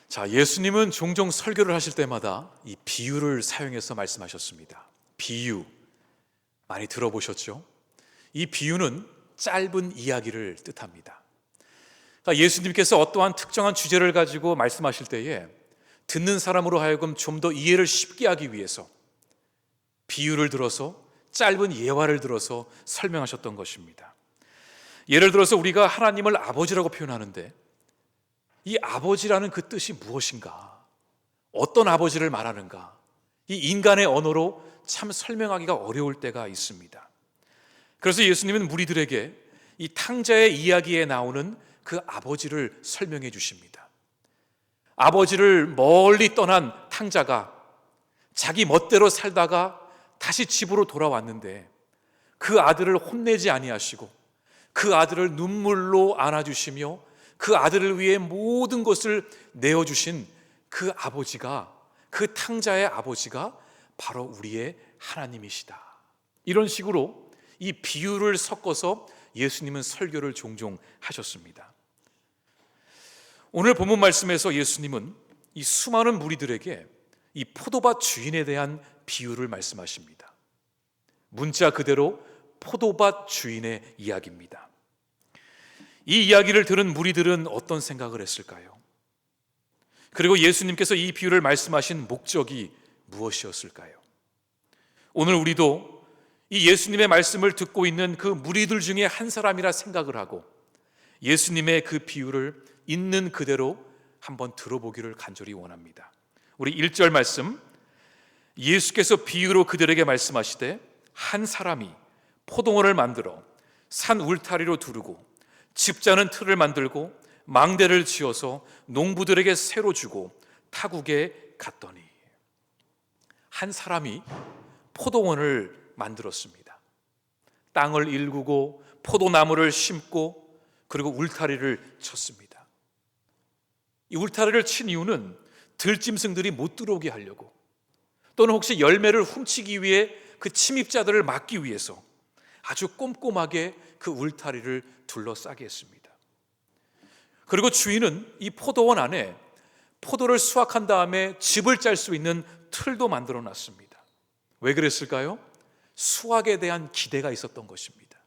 자, 예수님은 종종 설교를 하실 때마다 이 비유를 사용해서 말씀하셨습니다. 비유 많이 들어보셨죠? 이 비유는 짧은 이야기를 뜻합니다. 그러니까 예수님께서 어떠한 특정한 주제를 가지고 말씀하실 때에 듣는 사람으로 하여금 좀 더 이해를 쉽게 하기 위해서 비유를 들어서 짧은 예화를 들어서 설명하셨던 것입니다. 예를 들어서 우리가 하나님을 아버지라고 표현하는데 이 아버지라는 그 뜻이 무엇인가? 어떤 아버지를 말하는가? 이 인간의 언어로 참 설명하기가 어려울 때가 있습니다. 그래서 예수님은 무리들에게 이 탕자의 이야기에 나오는 그 아버지를 설명해 주십니다. 아버지를 멀리 떠난 탕자가 자기 멋대로 살다가 다시 집으로 돌아왔는데 그 아들을 혼내지 아니하시고 그 아들을 눈물로 안아주시며 그 아들을 위해 모든 것을 내어주신 그 아버지가, 그 탕자의 아버지가 바로 우리의 하나님이시다. 이런 식으로 이 비유를 섞어서 예수님은 설교를 종종 하셨습니다. 오늘 본문 말씀에서 예수님은 이 수많은 무리들에게 이 포도밭 주인에 대한 비유를 말씀하십니다. 문자 그대로 포도밭 주인의 이야기입니다. 이 이야기를 들은 무리들은 어떤 생각을 했을까요? 그리고 예수님께서 이 비유를 말씀하신 목적이 무엇이었을까요? 오늘 우리도 이 예수님의 말씀을 듣고 있는 그 무리들 중에 한 사람이라 생각을 하고 예수님의 그 비유를 있는 그대로 한번 들어보기를 간절히 원합니다. 우리 1절 말씀, 예수께서 비유로 그들에게 말씀하시되 한 사람이 포도원을 만들어 산 울타리로 두르고 집자는 틀을 만들고 망대를 지어서 농부들에게 새로 주고 타국에 갔더니, 한 사람이 포도원을 만들었습니다. 땅을 일구고 포도나무를 심고 그리고 울타리를 쳤습니다. 이 울타리를 친 이유는 들짐승들이 못 들어오게 하려고, 또는 혹시 열매를 훔치기 위해 그 침입자들을 막기 위해서 아주 꼼꼼하게 그 울타리를 둘러싸게 했습니다. 그리고 주인은 이 포도원 안에 포도를 수확한 다음에 즙을 짤 수 있는 틀도 만들어 놨습니다. 왜 그랬을까요? 수확에 대한 기대가 있었던 것입니다.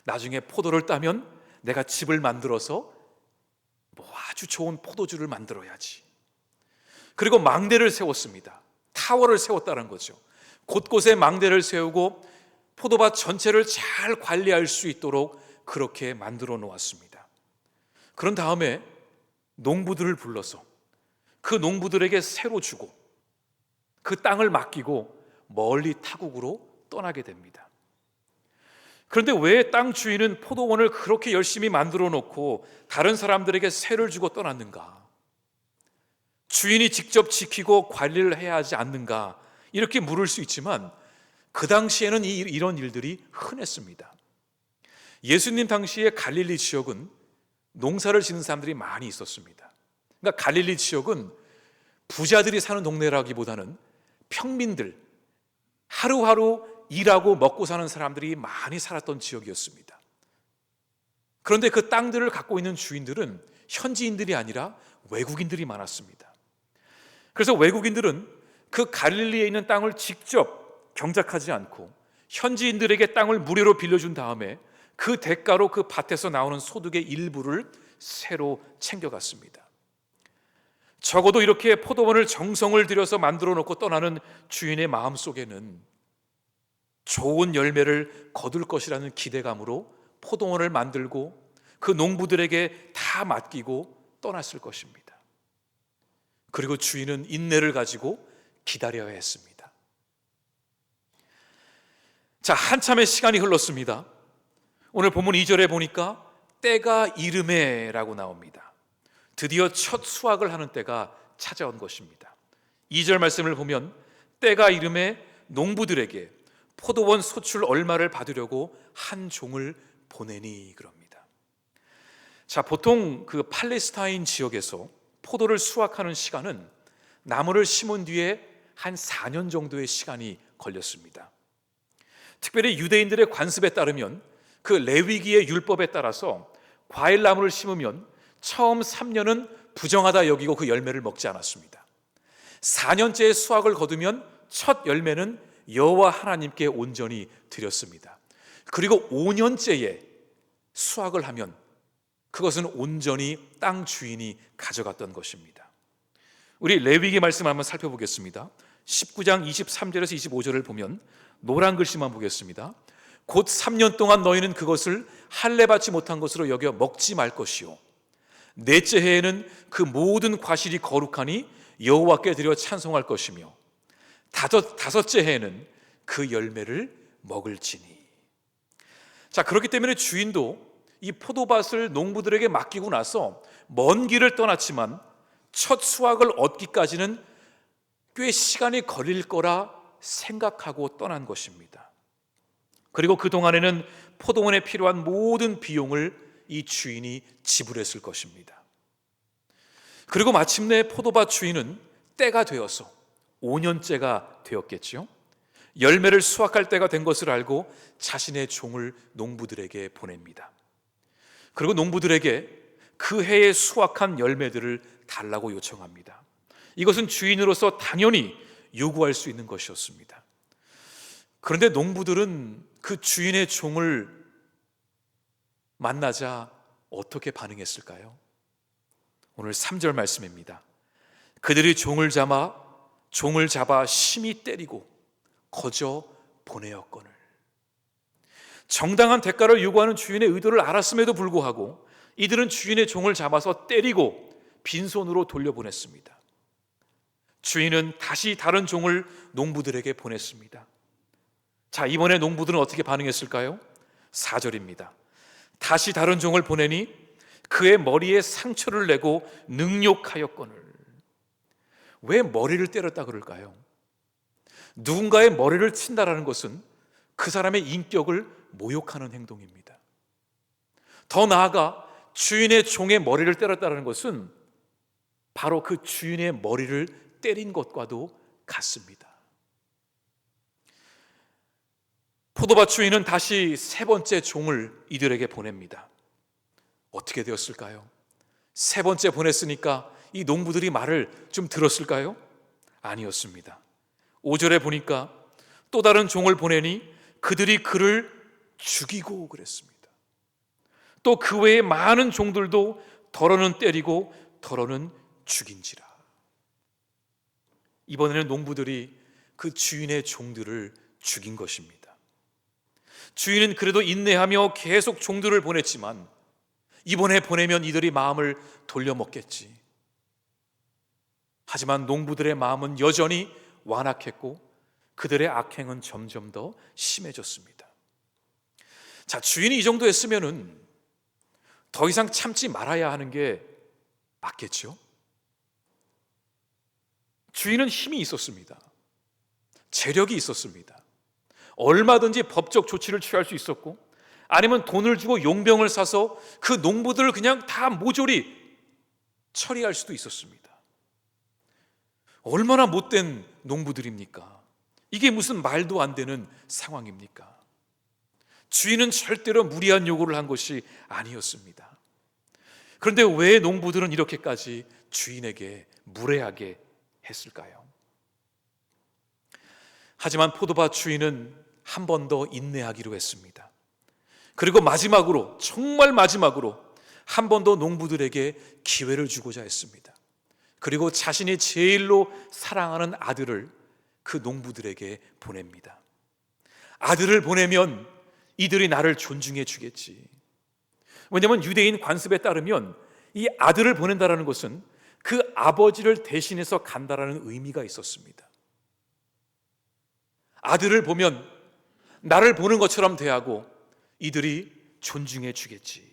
나중에 포도를 따면 내가 즙을 만들어서 아주 좋은 포도주를 만들어야지. 그리고 망대를 세웠습니다. 타워를 세웠다는 거죠. 곳곳에 망대를 세우고 포도밭 전체를 잘 관리할 수 있도록 그렇게 만들어 놓았습니다. 그런 다음에 농부들을 불러서 그 농부들에게 새로 주고 그 땅을 맡기고 멀리 타국으로 떠나게 됩니다. 그런데 왜 땅 주인은 포도원을 그렇게 열심히 만들어 놓고 다른 사람들에게 새를 주고 떠났는가? 주인이 직접 지키고 관리를 해야 하지 않는가? 이렇게 물을 수 있지만 그 당시에는 이런 일들이 흔했습니다. 예수님 당시에 갈릴리 지역은 농사를 짓는 사람들이 많이 있었습니다. 그러니까 갈릴리 지역은 부자들이 사는 동네라기보다는 평민들, 하루하루 일하고 먹고 사는 사람들이 많이 살았던 지역이었습니다. 그런데 그 땅들을 갖고 있는 주인들은 현지인들이 아니라 외국인들이 많았습니다. 그래서 외국인들은 그 갈릴리에 있는 땅을 직접 경작하지 않고 현지인들에게 땅을 무료로 빌려준 다음에 그 대가로 그 밭에서 나오는 소득의 일부를 새로 챙겨갔습니다. 적어도 이렇게 포도원을 정성을 들여서 만들어 놓고 떠나는 주인의 마음속에는 좋은 열매를 거둘 것이라는 기대감으로 포도원을 만들고 그 농부들에게 다 맡기고 떠났을 것입니다. 그리고 주인은 인내를 가지고 기다려야 했습니다. 자, 한참의 시간이 흘렀습니다. 오늘 본문 2절에 보니까 때가 이르매라고 나옵니다. 드디어 첫 수확을 하는 때가 찾아온 것입니다. 2절 말씀을 보면 때가 이르매 농부들에게 포도원 소출 얼마를 받으려고 한 종을 보내니 그럽니다. 자, 보통 그 팔레스타인 지역에서 포도를 수확하는 시간은 나무를 심은 뒤에 한 4년 정도의 시간이 걸렸습니다. 특별히 유대인들의 관습에 따르면 그 레위기의 율법에 따라서 과일나무를 심으면 처음 3년은 부정하다 여기고 그 열매를 먹지 않았습니다. 4년째의 수확을 거두면 첫 열매는 여호와 하나님께 온전히 드렸습니다. 그리고 5년째에 수확을 하면 그것은 온전히 땅 주인이 가져갔던 것입니다. 우리 레위기 말씀 한번 살펴보겠습니다. 19장 23절에서 25절을 보면 노란 글씨만 보겠습니다. 곧 3년 동안 너희는 그것을 할례 받지 못한 것으로 여겨 먹지 말 것이요 넷째 해에는 그 모든 과실이 거룩하니 여호와께 드려 찬송할 것이며 다섯째 해에는 그 열매를 먹을지니. 자, 그렇기 때문에 주인도 이 포도밭을 농부들에게 맡기고 나서 먼 길을 떠났지만 첫 수확을 얻기까지는 꽤 시간이 걸릴 거라 생각하고 떠난 것입니다. 그리고 그동안에는 포도원에 필요한 모든 비용을 이 주인이 지불했을 것입니다. 그리고 마침내 포도밭 주인은 때가 되어서 5년째가 되었겠죠. 열매를 수확할 때가 된 것을 알고 자신의 종을 농부들에게 보냅니다. 그리고 농부들에게 그 해에 수확한 열매들을 달라고 요청합니다. 이것은 주인으로서 당연히 요구할 수 있는 것이었습니다. 그런데 농부들은 그 주인의 종을 만나자 어떻게 반응했을까요? 오늘 3절 말씀입니다. 그들이 종을 잡아 심히 때리고 거저 보내었거늘. 정당한 대가를 요구하는 주인의 의도를 알았음에도 불구하고 이들은 주인의 종을 잡아서 때리고 빈손으로 돌려보냈습니다. 주인은 다시 다른 종을 농부들에게 보냈습니다. 자, 이번에 농부들은 어떻게 반응했을까요? 4절입니다. 다시 다른 종을 보내니 그의 머리에 상처를 내고 능욕하였거늘. 왜 머리를 때렸다 그럴까요? 누군가의 머리를 친다라는 것은 그 사람의 인격을 모욕하는 행동입니다. 더 나아가 주인의 종의 머리를 때렸다는 것은 바로 그 주인의 머리를 때린 것과도 같습니다. 포도밭 주인은 다시 세 번째 종을 이들에게 보냅니다. 어떻게 되었을까요? 세 번째 보냈으니까 이 농부들이 말을 좀 들었을까요? 아니었습니다. 5절에 보니까 또 다른 종을 보내니 그들이 그를 죽이고 그랬습니다. 또 그 외에 많은 종들도 더러는 때리고 더러는 죽인지라. 이번에는 농부들이 그 주인의 종들을 죽인 것입니다. 주인은 그래도 인내하며 계속 종들을 보냈지만 이번에 보내면 이들이 마음을 돌려먹겠지. 하지만 농부들의 마음은 여전히 완악했고 그들의 악행은 점점 더 심해졌습니다. 자, 주인이 이 정도 했으면은 더 이상 참지 말아야 하는 게 맞겠죠? 주인은 힘이 있었습니다. 재력이 있었습니다. 얼마든지 법적 조치를 취할 수 있었고 아니면 돈을 주고 용병을 사서 그 농부들을 그냥 다 모조리 처리할 수도 있었습니다. 얼마나 못된 농부들입니까? 이게 무슨 말도 안 되는 상황입니까? 주인은 절대로 무리한 요구를 한 것이 아니었습니다. 그런데 왜 농부들은 이렇게까지 주인에게 무례하게 했을까요? 하지만 포도밭 주인은 한 번 더 인내하기로 했습니다. 그리고 마지막으로, 정말 마지막으로 한 번 더 농부들에게 기회를 주고자 했습니다. 그리고 자신이 제일로 사랑하는 아들을 그 농부들에게 보냅니다. 아들을 보내면 이들이 나를 존중해 주겠지. 왜냐하면 유대인 관습에 따르면 이 아들을 보낸다는 것은 그 아버지를 대신해서 간다라는 의미가 있었습니다. 아들을 보면 나를 보는 것처럼 대하고 이들이 존중해 주겠지.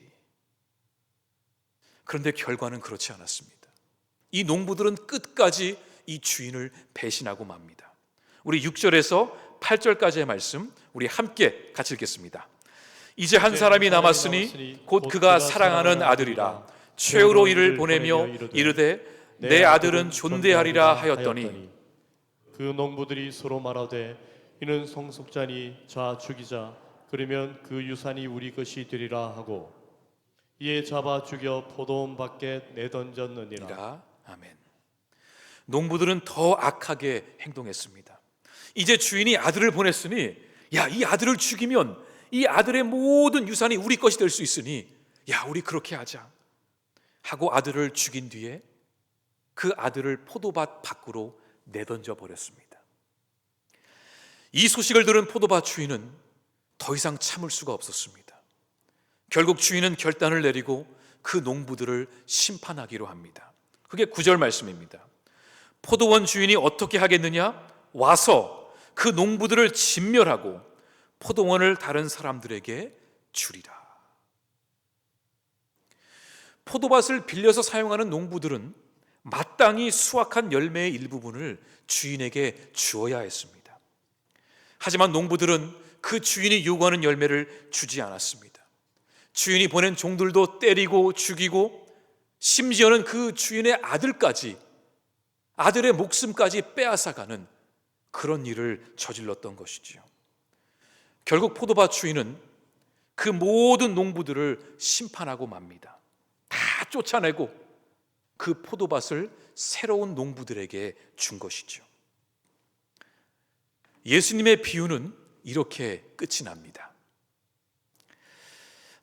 그런데 결과는 그렇지 않았습니다. 이 농부들은 끝까지 이 주인을 배신하고 맙니다. 우리 6절에서 8절까지의 말씀 우리 함께 같이 읽겠습니다. 이제 한 사람이 남았으니 곧 그가 사랑하는 아들이라. 최후로 이를 보내며 이르되 내 아들은 존대하리라 하였더니 그 농부들이 서로 말하되 이는 성속자니 자 죽이자. 그러면 그 유산이 우리 것이 되리라 하고 이에 잡아 죽여 포도원 밖에 내던졌느니라. 이라. 아멘. 농부들은 더 악하게 행동했습니다. 이제 주인이 아들을 보냈으니, 야, 이 아들을 죽이면 이 아들의 모든 유산이 우리 것이 될 수 있으니, 야, 우리 그렇게 하자 하고 아들을 죽인 뒤에 그 아들을 포도밭 밖으로 내던져 버렸습니다. 이 소식을 들은 포도밭 주인은 더 이상 참을 수가 없었습니다. 결국 주인은 결단을 내리고 그 농부들을 심판하기로 합니다. 그게 9절 말씀입니다. 포도원 주인이 어떻게 하겠느냐? 와서 그 농부들을 진멸하고 포도원을 다른 사람들에게 주리라. 포도밭을 빌려서 사용하는 농부들은 마땅히 수확한 열매의 일부분을 주인에게 주어야 했습니다. 하지만 농부들은 그 주인이 요구하는 열매를 주지 않았습니다. 주인이 보낸 종들도 때리고 죽이고, 심지어는 그 주인의 아들의 목숨까지 빼앗아가는 그런 일을 저질렀던 것이지요. 결국 포도밭 주인은 그 모든 농부들을 심판하고 맙니다. 다 쫓아내고 그 포도밭을 새로운 농부들에게 준 것이죠. 예수님의 비유는 이렇게 끝이 납니다.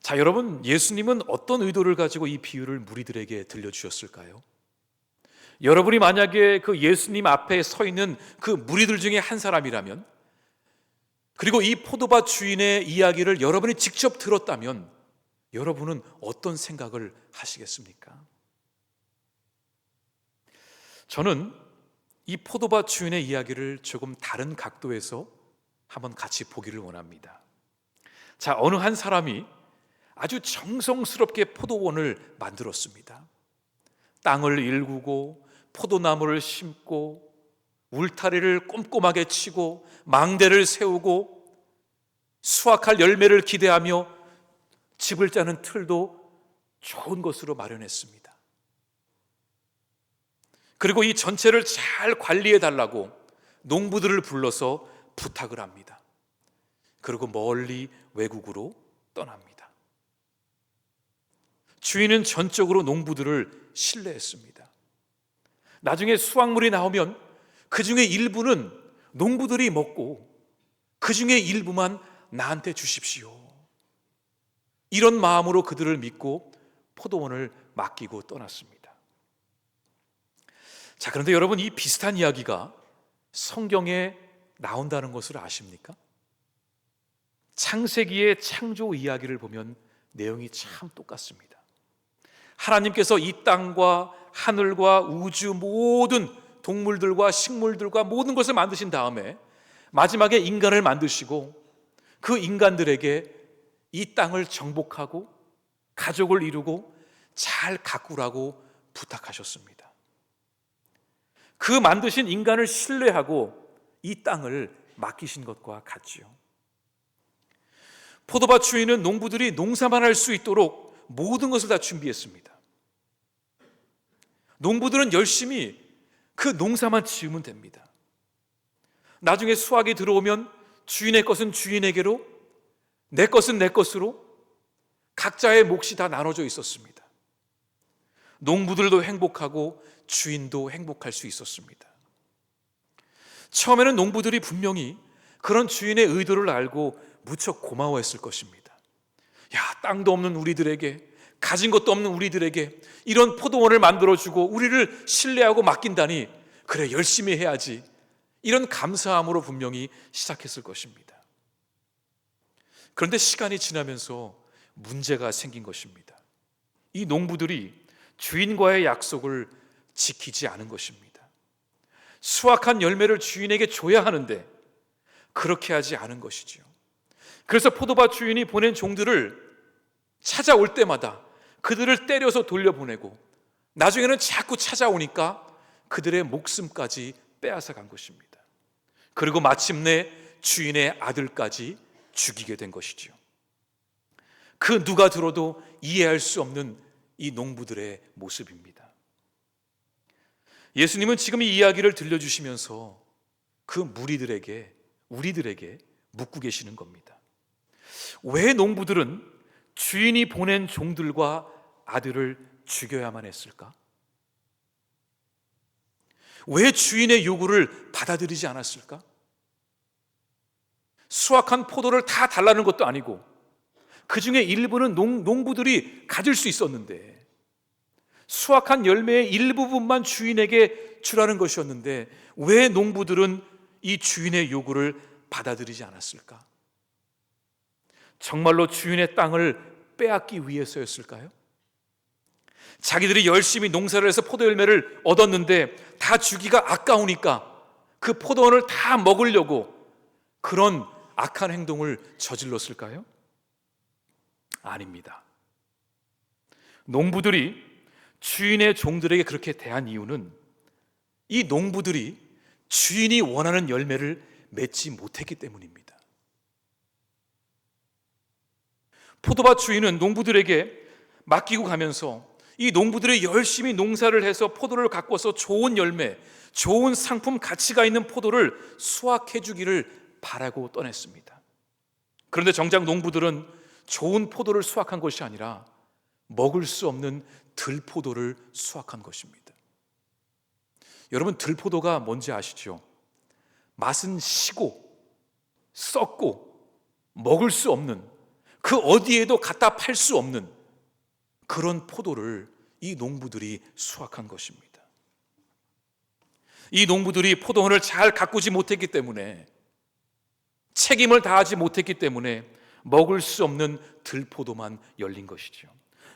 자, 여러분, 예수님은 어떤 의도를 가지고 이 비유를 무리들에게 들려주셨을까요? 여러분이 만약에 그 예수님 앞에 서 있는 그 무리들 중에 한 사람이라면, 그리고 이 포도밭 주인의 이야기를 여러분이 직접 들었다면 여러분은 어떤 생각을 하시겠습니까? 저는 이 포도밭 주인의 이야기를 조금 다른 각도에서 한번 같이 보기를 원합니다. 자, 어느 한 사람이 아주 정성스럽게 포도원을 만들었습니다. 땅을 일구고 포도나무를 심고 울타리를 꼼꼼하게 치고 망대를 세우고 수확할 열매를 기대하며 집을 짜는 틀도 좋은 것으로 마련했습니다. 그리고 이 전체를 잘 관리해 달라고 농부들을 불러서 부탁을 합니다. 그리고 멀리 외국으로 떠납니다. 주인은 전적으로 농부들을 신뢰했습니다. 나중에 수확물이 나오면 그 중에 일부는 농부들이 먹고 그 중에 일부만 나한테 주십시오. 이런 마음으로 그들을 믿고 포도원을 맡기고 떠났습니다. 자, 그런데 여러분, 이 비슷한 이야기가 성경에 나온다는 것을 아십니까? 창세기의 창조 이야기를 보면 내용이 참 똑같습니다. 하나님께서 이 땅과 하늘과 우주 모든 동물들과 식물들과 모든 것을 만드신 다음에 마지막에 인간을 만드시고 그 인간들에게 이 땅을 정복하고 가족을 이루고 잘 가꾸라고 부탁하셨습니다. 그 만드신 인간을 신뢰하고 이 땅을 맡기신 것과 같지요. 포도밭 주인은 농부들이 농사만 할 수 있도록 모든 것을 다 준비했습니다. 농부들은 열심히 그 농사만 지으면 됩니다. 나중에 수확이 들어오면 주인의 것은 주인에게로, 내 것은 내 것으로 각자의 몫이 다 나눠져 있었습니다. 농부들도 행복하고 주인도 행복할 수 있었습니다. 처음에는 농부들이 분명히 그런 주인의 의도를 알고 무척 고마워했을 것입니다. 야, 땅도 없는 우리들에게, 가진 것도 없는 우리들에게 이런 포도원을 만들어주고 우리를 신뢰하고 맡긴다니, 그래, 열심히 해야지, 이런 감사함으로 분명히 시작했을 것입니다. 그런데 시간이 지나면서 문제가 생긴 것입니다. 이 농부들이 주인과의 약속을 지키지 않은 것입니다. 수확한 열매를 주인에게 줘야 하는데 그렇게 하지 않은 것이지요. 그래서 포도밭 주인이 보낸 종들을 찾아올 때마다 그들을 때려서 돌려보내고, 나중에는 자꾸 찾아오니까 그들의 목숨까지 빼앗아 간 것입니다. 그리고 마침내 주인의 아들까지 죽이게 된 것이지요. 그 누가 들어도 이해할 수 없는 이 농부들의 모습입니다. 예수님은 지금 이 이야기를 들려주시면서 그 무리들에게, 우리들에게 묻고 계시는 겁니다. 왜 농부들은 주인이 보낸 종들과 아들을 죽여야만 했을까? 왜 주인의 요구를 받아들이지 않았을까? 수확한 포도를 다 달라는 것도 아니고 그 중에 일부는 농부들이 가질 수 있었는데, 수확한 열매의 일부분만 주인에게 주라는 것이었는데 왜 농부들은 이 주인의 요구를 받아들이지 않았을까? 정말로 주인의 땅을 빼앗기 위해서였을까요? 자기들이 열심히 농사를 해서 포도 열매를 얻었는데 다 주기가 아까우니까 그 포도원을 다 먹으려고 그런 악한 행동을 저질렀을까요? 아닙니다. 농부들이 주인의 종들에게 그렇게 대한 이유는 이 농부들이 주인이 원하는 열매를 맺지 못했기 때문입니다. 포도밭 주인은 농부들에게 맡기고 가면서 이 농부들이 열심히 농사를 해서 포도를 가꿔서 좋은 열매, 좋은 상품 가치가 있는 포도를 수확해 주기를 바라고 떠났습니다. 그런데 정작 농부들은 좋은 포도를 수확한 것이 아니라 먹을 수 없는 들포도를 수확한 것입니다. 여러분, 들포도가 뭔지 아시죠? 맛은 시고 썩고 먹을 수 없는, 그 어디에도 갖다 팔 수 없는 그런 포도를 이 농부들이 수확한 것입니다. 이 농부들이 포도원을 잘 가꾸지 못했기 때문에, 책임을 다하지 못했기 때문에 먹을 수 없는 들포도만 열린 것이죠.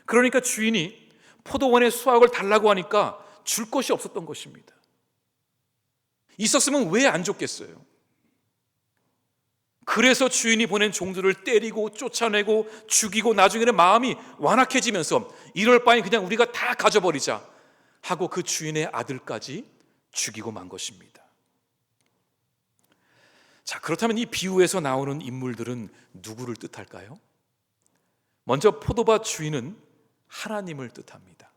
그러니까 주인이 포도원의 수확을 달라고 하니까 줄 것이 없었던 것입니다. 있었으면 왜 안 줬겠어요? 그래서 주인이 보낸 종들을 때리고 쫓아내고 죽이고 나중에는 마음이 완악해지면서 이럴 바에 그냥 우리가 다 가져버리자 하고 그 주인의 아들까지 죽이고 만 것입니다. 자, 그렇다면 이 비유에서 나오는 인물들은 누구를 뜻할까요? 먼저 포도밭 주인은 하나님을 뜻합니다.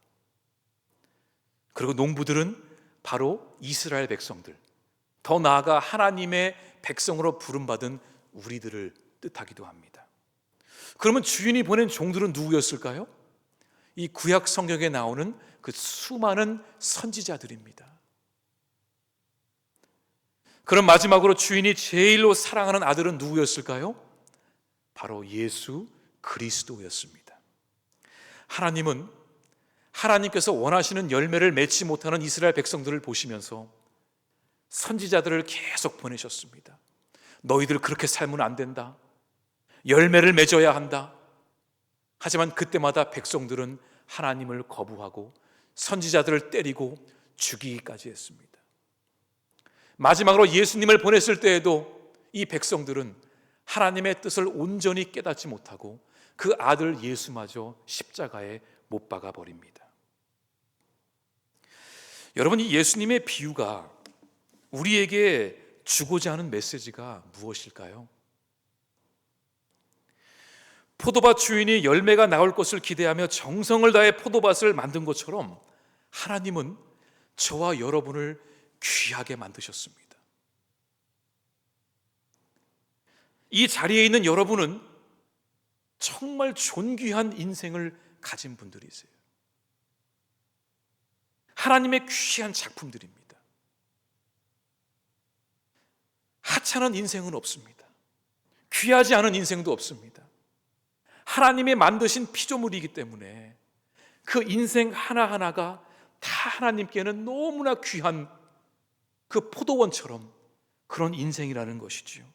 그리고 농부들은 바로 이스라엘 백성들, 더 나아가 하나님의 백성으로 부름받은 우리들을 뜻하기도 합니다. 그러면 주인이 보낸 종들은 누구였을까요? 이 구약 성경에 나오는 그 수많은 선지자들입니다. 그럼 마지막으로 주인이 제일로 사랑하는 아들은 누구였을까요? 바로 예수 그리스도였습니다. 하나님께서 원하시는 열매를 맺지 못하는 이스라엘 백성들을 보시면서 선지자들을 계속 보내셨습니다. 너희들 그렇게 살면 안 된다. 열매를 맺어야 한다. 하지만 그때마다 백성들은 하나님을 거부하고 선지자들을 때리고 죽이기까지 했습니다. 마지막으로 예수님을 보냈을 때에도 이 백성들은 하나님의 뜻을 온전히 깨닫지 못하고 그 아들 예수마저 십자가에 못 박아 버립니다. 여러분, 이 예수님의 비유가 우리에게 주고자 하는 메시지가 무엇일까요? 포도밭 주인이 열매가 나올 것을 기대하며 정성을 다해 포도밭을 만든 것처럼 하나님은 저와 여러분을 귀하게 만드셨습니다. 이 자리에 있는 여러분은 정말 존귀한 인생을 가진 분들이세요. 하나님의 귀한 작품들입니다. 하찮은 인생은 없습니다. 귀하지 않은 인생도 없습니다. 하나님이 만드신 피조물이기 때문에 그 인생 하나하나가 다 하나님께는 너무나 귀한 그 포도원처럼 그런 인생이라는 것이지요.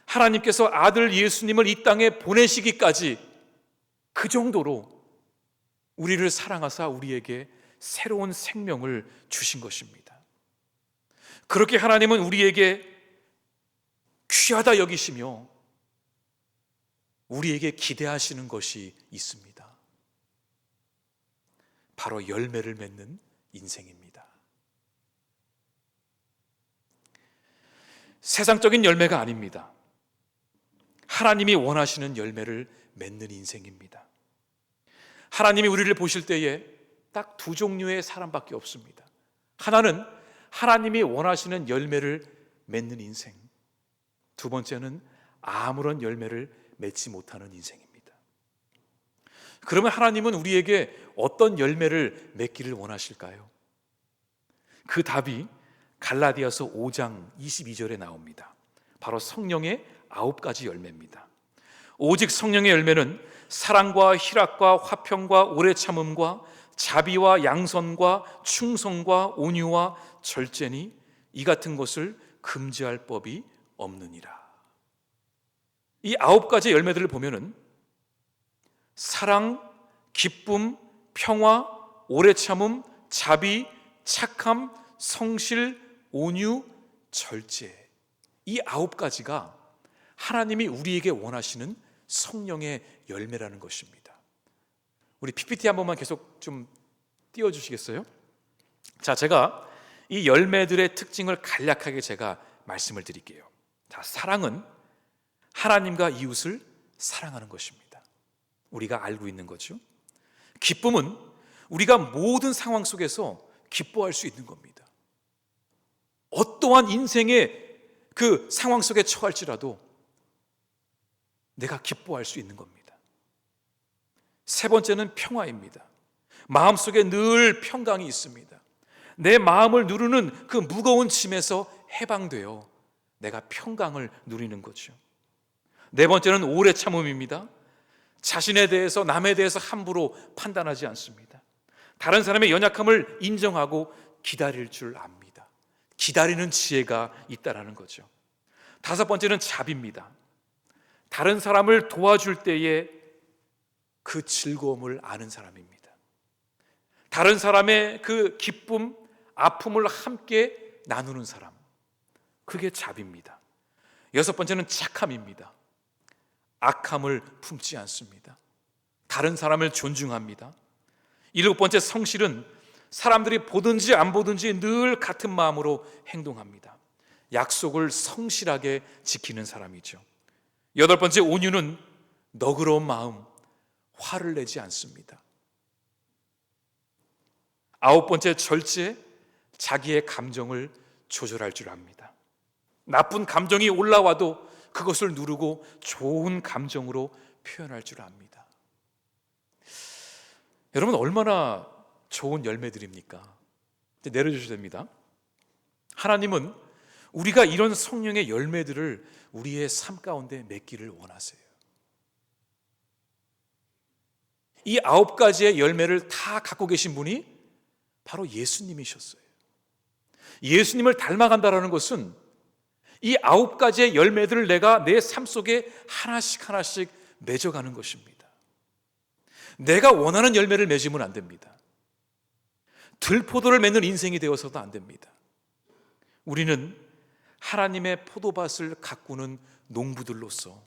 하나님께서 아들 예수님을 이 땅에 보내시기까지 그 정도로 우리를 사랑하사 우리에게 새로운 생명을 주신 것입니다. 그렇게 하나님은 우리에게 귀하다 여기시며 우리에게 기대하시는 것이 있습니다. 바로 열매를 맺는 인생입니다. 세상적인 열매가 아닙니다. 하나님이 원하시는 열매를 맺는 인생입니다. 하나님이 우리를 보실 때에 딱 두 종류의 사람밖에 없습니다. 하나는 하나님이 원하시는 열매를 맺는 인생, 두 번째는 아무런 열매를 맺지 못하는 인생입니다. 그러면 하나님은 우리에게 어떤 열매를 맺기를 원하실까요? 그 답이 갈라디아서 5장 22절에 나옵니다. 바로 성령의 9가지 열매입니다. 오직 성령의 열매는 사랑과 희락과 화평과 오래 참음과 자비와 양선과 충성과 온유와 절제니 이 같은 것을 금지할 법이 없느니라. 이 9가지 열매들을 보면은 사랑, 기쁨, 평화, 오래 참음, 자비, 착함, 성실, 온유, 절제, 이 9가지가 하나님이 우리에게 원하시는 성령의 열매라는 것입니다. 우리 PPT 한 번만 계속 좀 띄워주시겠어요? 자, 제가 이 열매들의 특징을 간략하게 제가 말씀을 드릴게요. 자, 사랑은 하나님과 이웃을 사랑하는 것입니다. 우리가 알고 있는 거죠. 기쁨은 우리가 모든 상황 속에서 기뻐할 수 있는 겁니다. 어떠한 인생의 그 상황 속에 처할지라도 내가 기뻐할 수 있는 겁니다. 세 번째는 평화입니다. 마음속에 늘 평강이 있습니다. 내 마음을 누르는 그 무거운 짐에서 해방되어 내가 평강을 누리는 거죠. 네 번째는 오래 참음입니다. 자신에 대해서 남에 대해서 함부로 판단하지 않습니다. 다른 사람의 연약함을 인정하고 기다릴 줄 압니다. 기다리는 지혜가 있다라는 거죠. 다섯 번째는 자비입니다. 다른 사람을 도와줄 때에 그 즐거움을 아는 사람입니다. 다른 사람의 그 기쁨, 아픔을 함께 나누는 사람, 그게 자비입니다. 여섯 번째는 착함입니다. 악함을 품지 않습니다. 다른 사람을 존중합니다. 일곱 번째 성실은 사람들이 보든지 안 보든지 늘 같은 마음으로 행동합니다. 약속을 성실하게 지키는 사람이죠. 여덟 번째 온유는 너그러운 마음, 화를 내지 않습니다. 아홉 번째 절제, 자기의 감정을 조절할 줄 압니다. 나쁜 감정이 올라와도 그것을 누르고 좋은 감정으로 표현할 줄 압니다. 여러분, 얼마나 좋은 열매들입니까? 이제 내려주셔야 됩니다. 하나님은 우리가 이런 성령의 열매들을 우리의 삶 가운데 맺기를 원하세요. 이 9가지의 열매를 다 갖고 계신 분이 바로 예수님이셨어요. 예수님을 닮아간다는 것은 이 9가지의 열매들을 내가 내 삶 속에 하나씩 하나씩 맺어가는 것입니다. 내가 원하는 열매를 맺으면 안 됩니다. 들포도를 맺는 인생이 되어서도 안 됩니다. 우리는 하나님의 포도밭을 가꾸는 농부들로서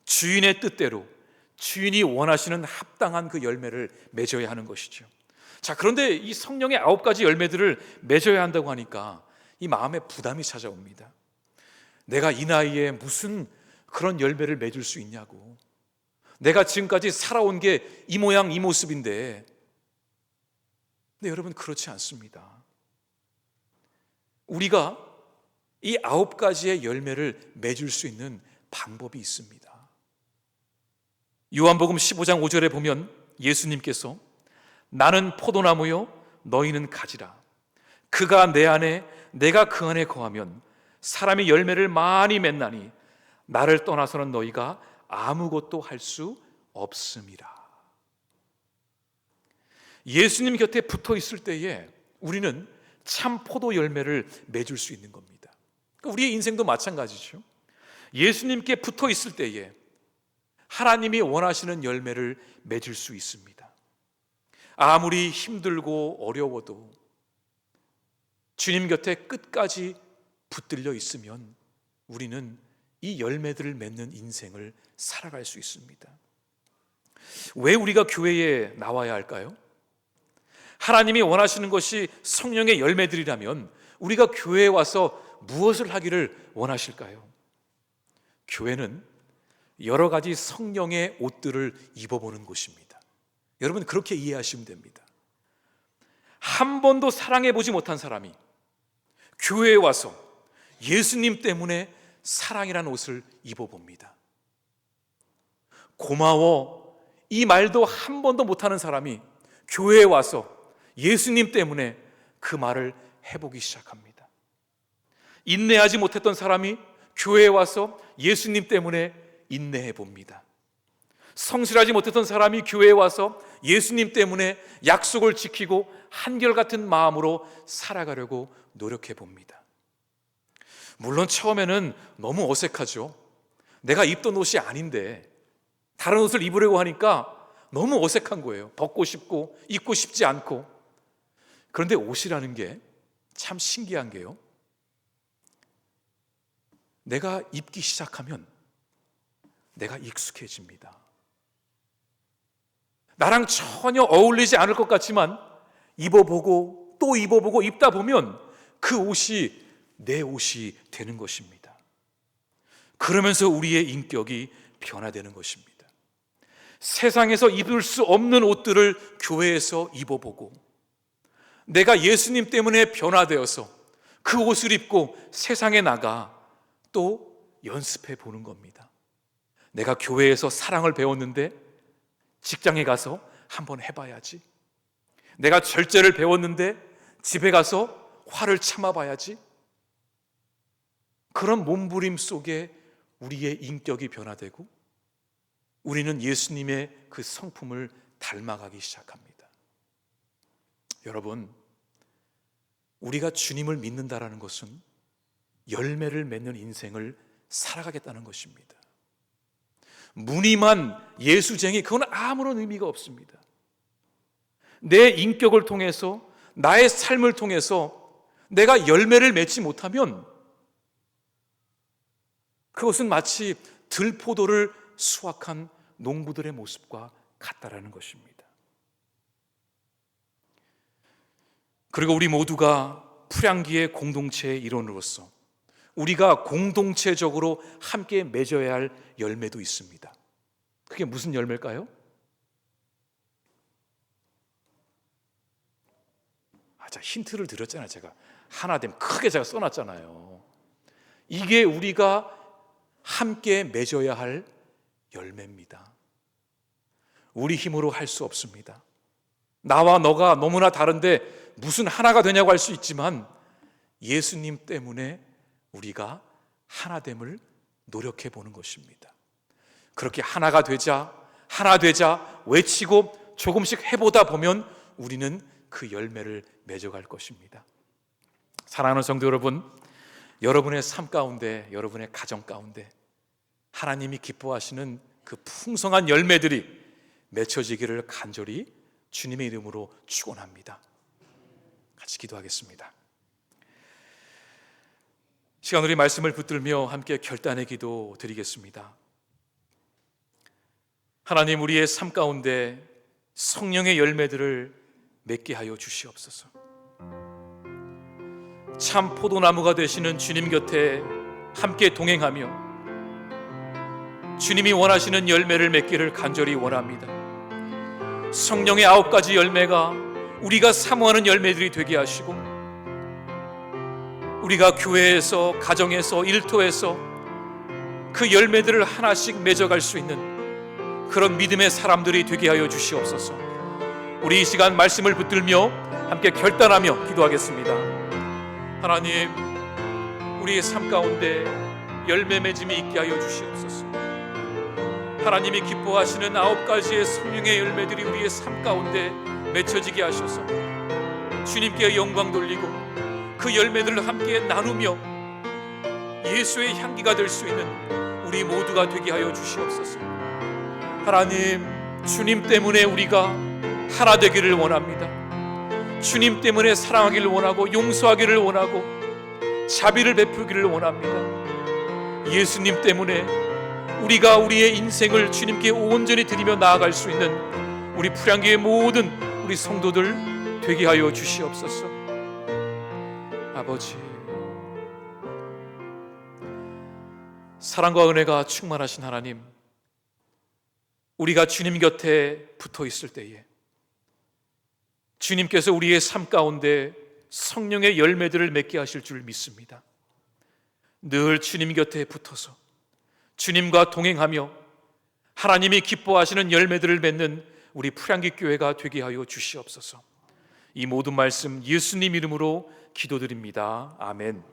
주인의 뜻대로 주인이 원하시는 합당한 그 열매를 맺어야 하는 것이죠. 자, 그런데 이 성령의 9가지 열매들을 맺어야 한다고 하니까 이 마음에 부담이 찾아옵니다. 내가 이 나이에 무슨 그런 열매를 맺을 수 있냐고. 내가 지금까지 살아온 게 이 모양 이 모습인데. 근데 여러분, 그렇지 않습니다. 우리가 이 9가지의 열매를 맺을 수 있는 방법이 있습니다. 요한복음 15장 5절에 보면 예수님께서 나는 포도나무요 너희는 가지라. 그가 내 안에 내가 그 안에 거하면 사람이 열매를 많이 맺나니 나를 떠나서는 너희가 아무것도 할 수 없음이라. 예수님 곁에 붙어 있을 때에 우리는 참 포도 열매를 맺을 수 있는 겁니다. 우리의 인생도 마찬가지죠. 예수님께 붙어 있을 때에 하나님이 원하시는 열매를 맺을 수 있습니다. 아무리 힘들고 어려워도 주님 곁에 끝까지 붙들려 있으면 우리는 이 열매들을 맺는 인생을 살아갈 수 있습니다. 왜 우리가 교회에 나와야 할까요? 하나님이 원하시는 것이 성령의 열매들이라면 우리가 교회에 와서 무엇을 하기를 원하실까요? 교회는 여러 가지 성령의 옷들을 입어보는 곳입니다. 여러분, 그렇게 이해하시면 됩니다. 한 번도 사랑해보지 못한 사람이 교회에 와서 예수님 때문에 사랑이라는 옷을 입어봅니다. 고마워, 이 말도 한 번도 못하는 사람이 교회에 와서 예수님 때문에 그 말을 해보기 시작합니다. 인내하지 못했던 사람이 교회에 와서 예수님 때문에 인내해 봅니다. 성실하지 못했던 사람이 교회에 와서 예수님 때문에 약속을 지키고 한결같은 마음으로 살아가려고 노력해 봅니다. 물론 처음에는 너무 어색하죠. 내가 입던 옷이 아닌데 다른 옷을 입으려고 하니까 너무 어색한 거예요. 벗고 싶고 입고 싶지 않고. 그런데 옷이라는 게 참 신기한 게요, 내가 입기 시작하면 내가 익숙해집니다. 나랑 전혀 어울리지 않을 것 같지만 입어보고 또 입어보고 입다 보면 그 옷이 내 옷이 되는 것입니다. 그러면서 우리의 인격이 변화되는 것입니다. 세상에서 입을 수 없는 옷들을 교회에서 입어보고 내가 예수님 때문에 변화되어서 그 옷을 입고 세상에 나가 또 연습해 보는 겁니다. 내가 교회에서 사랑을 배웠는데 직장에 가서 한번 해봐야지. 내가 절제를 배웠는데 집에 가서 화를 참아봐야지. 그런 몸부림 속에 우리의 인격이 변화되고 우리는 예수님의 그 성품을 닮아가기 시작합니다. 여러분, 우리가 주님을 믿는다라는 것은 열매를 맺는 인생을 살아가겠다는 것입니다. 무늬만 예수쟁이, 그건 아무런 의미가 없습니다. 내 인격을 통해서, 나의 삶을 통해서 내가 열매를 맺지 못하면 그것은 마치 들포도를 수확한 농부들의 모습과 같다라는 것입니다. 그리고 우리 모두가 풀향기의 공동체의 일원으로서 우리가 공동체적으로 함께 맺어야 할 열매도 있습니다. 그게 무슨 열매일까요? 자, 힌트를 드렸잖아요. 제가 하나됨 크게 제가 써놨잖아요. 이게 우리가 함께 맺어야 할 열매입니다. 우리 힘으로 할 수 없습니다. 나와 너가 너무나 다른데 무슨 하나가 되냐고 할 수 있지만 예수님 때문에 우리가 하나됨을 노력해 보는 것입니다. 그렇게 하나 되자 외치고 조금씩 해보다 보면 우리는 그 열매를 맺어갈 것입니다. 사랑하는 성도 여러분, 여러분의 삶 가운데, 여러분의 가정 가운데 하나님이 기뻐하시는 그 풍성한 열매들이 맺혀지기를 간절히 주님의 이름으로 축원합니다. 같이 기도하겠습니다. 시간 우리 말씀을 붙들며 함께 결단의 기도 드리겠습니다. 하나님, 우리의 삶 가운데 성령의 열매들을 맺게 하여 주시옵소서. 참 포도나무가 되시는 주님 곁에 함께 동행하며 주님이 원하시는 열매를 맺기를 간절히 원합니다. 성령의 9가지 열매가 우리가 사모하는 열매들이 되게 하시고 우리가 교회에서, 가정에서, 일터에서 그 열매들을 하나씩 맺어갈 수 있는 그런 믿음의 사람들이 되게 하여 주시옵소서. 우리 이 시간 말씀을 붙들며 함께 결단하며 기도하겠습니다. 하나님, 우리의 삶 가운데 열매 맺음이 있게 하여 주시옵소서. 하나님이 기뻐하시는 9가지의 성령의 열매들이 우리의 삶 가운데 맺혀지게 하셔서 주님께 영광 돌리고 그 열매들을 함께 나누며 예수의 향기가 될 수 있는 우리 모두가 되게 하여 주시옵소서. 하나님, 주님 때문에 우리가 하나 되기를 원합니다. 주님 때문에 사랑하기를 원하고 용서하기를 원하고 자비를 베풀기를 원합니다. 예수님 때문에 우리가 우리의 인생을 주님께 온전히 드리며 나아갈 수 있는 우리 풀향기의 모든 우리 성도들 되게 하여 주시옵소서. 아버지, 사랑과 은혜가 충만하신 하나님, 우리가 주님 곁에 붙어 있을 때에 주님께서 우리의 삶 가운데 성령의 열매들을 맺게 하실 줄 믿습니다. 늘 주님 곁에 붙어서 주님과 동행하며 하나님이 기뻐하시는 열매들을 맺는 우리 풀향기 교회가 되게 하여 주시옵소서. 이 모든 말씀 예수님 이름으로 기도드립니다. 아멘.